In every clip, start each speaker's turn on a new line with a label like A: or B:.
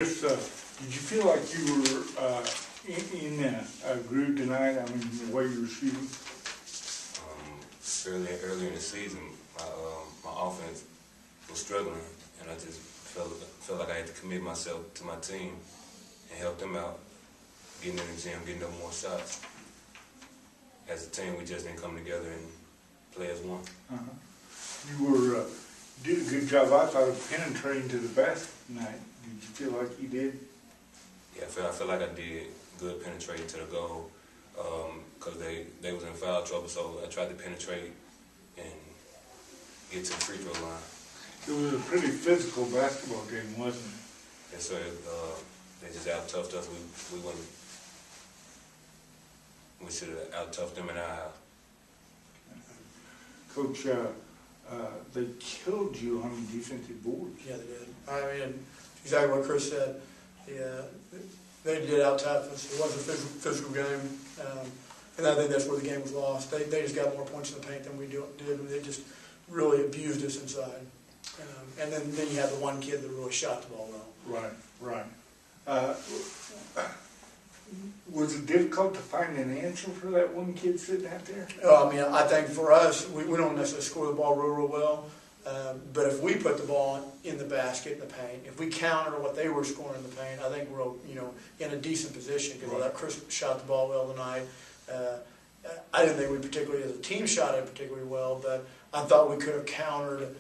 A: Did you feel like you were in a groove tonight? I mean, the way you were shooting?
B: Earlier in the season, my offense was struggling, and I just felt like I had to commit myself to my team and help them out, getting in the gym, getting up more shots. As a team, we just didn't come together and play as one.
A: You did a good job, I thought, of penetrating to the basket tonight. Did you feel like you did?
B: Yeah, I feel like I did good penetrating to the goal because they was in foul trouble, so I tried to penetrate and get to the free throw line.
A: It was a pretty physical basketball game, wasn't it?
B: Yes, sir. They just out-toughed us. We should have out-toughed them in our house.
A: Coach, they killed you on the defensive boards.
C: Yeah, they did. I mean, exactly what Chris said. They did out-tough us. It was a physical game, and I think that's where the game was lost. They just got more points in the paint than we did, and they just really abused us inside. And then you had the one kid that really shot the ball well.
A: Right. Was it difficult to find an answer for that one kid sitting out there?
C: I mean, I think for us, we don't necessarily score the ball real well. But if we put the ball in the basket, in the paint, if we counter what they were scoring in the paint, I think we're in a decent position because right. Chris shot the ball well tonight. I didn't think we particularly, as a team, shot it particularly well, but I thought we could have countered,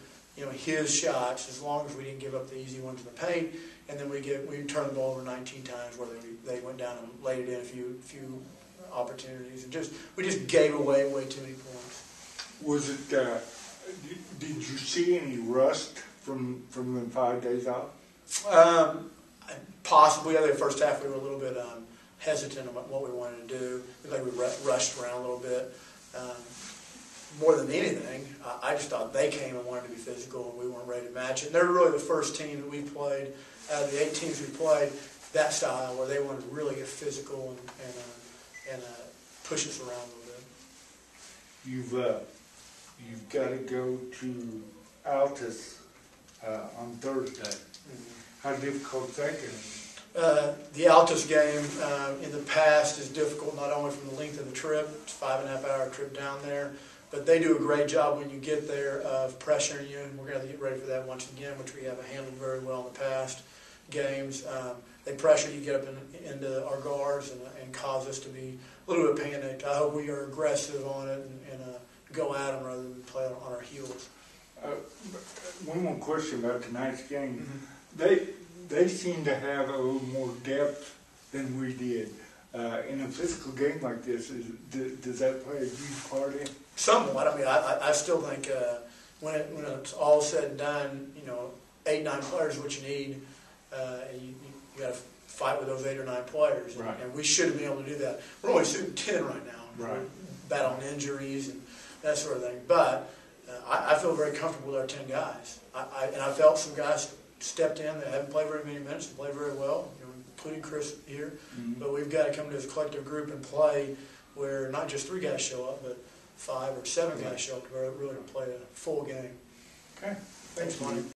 C: his shots as long as we didn't give up the easy ones in the paint. And then we turned the ball over 19 times where they went down and laid it in a few opportunities, and we just gave away way too many points.
A: Was it? Did you see any rust from the 5 days out?
C: Possibly. I think the first half we were a little bit hesitant about what we wanted to do. I think we rushed around a little bit. More than anything, I just thought they came and wanted to be physical, and we weren't ready to match it. And they're really the first team that we played, out of the 8 teams we played, that style where they wanted to really get physical and push us around a little bit. You've got to go to Altus on Thursday. Mm-hmm. How difficult is that going to be? The Altus game in the past is difficult, not only from the length of the trip, it's a 5.5-hour trip down there, but they do a great job when you get there of pressuring you. We're going to get ready for that once again, which we have handled very well in the past games. They pressure you, get up into our guards, and cause us to be a little bit panicked. I hope we are aggressive on it and go at them rather than play on our heels.
A: One more question about tonight's game.
C: Mm-hmm.
A: They seem to have a little more depth than we did. In a physical game like this, does that play a huge part in? Somewhat.
C: I mean, I still think when it's all said and done, 8, 9 players is what you need. You got to fight with those 8 or 9 players, and we shouldn't be able to do that. We're only shooting 10 right now.
A: Right.
C: We're battling injuries and that sort of thing. But I feel very comfortable with our 10 guys. And I felt some guys stepped in that haven't played very many minutes and played very well, including Chris here. Mm-hmm. But we've got to come to this collective group and play where not just 3 guys show up, but 5 or 7 guys show up to really play a full game.
A: Okay. Thanks, Monty.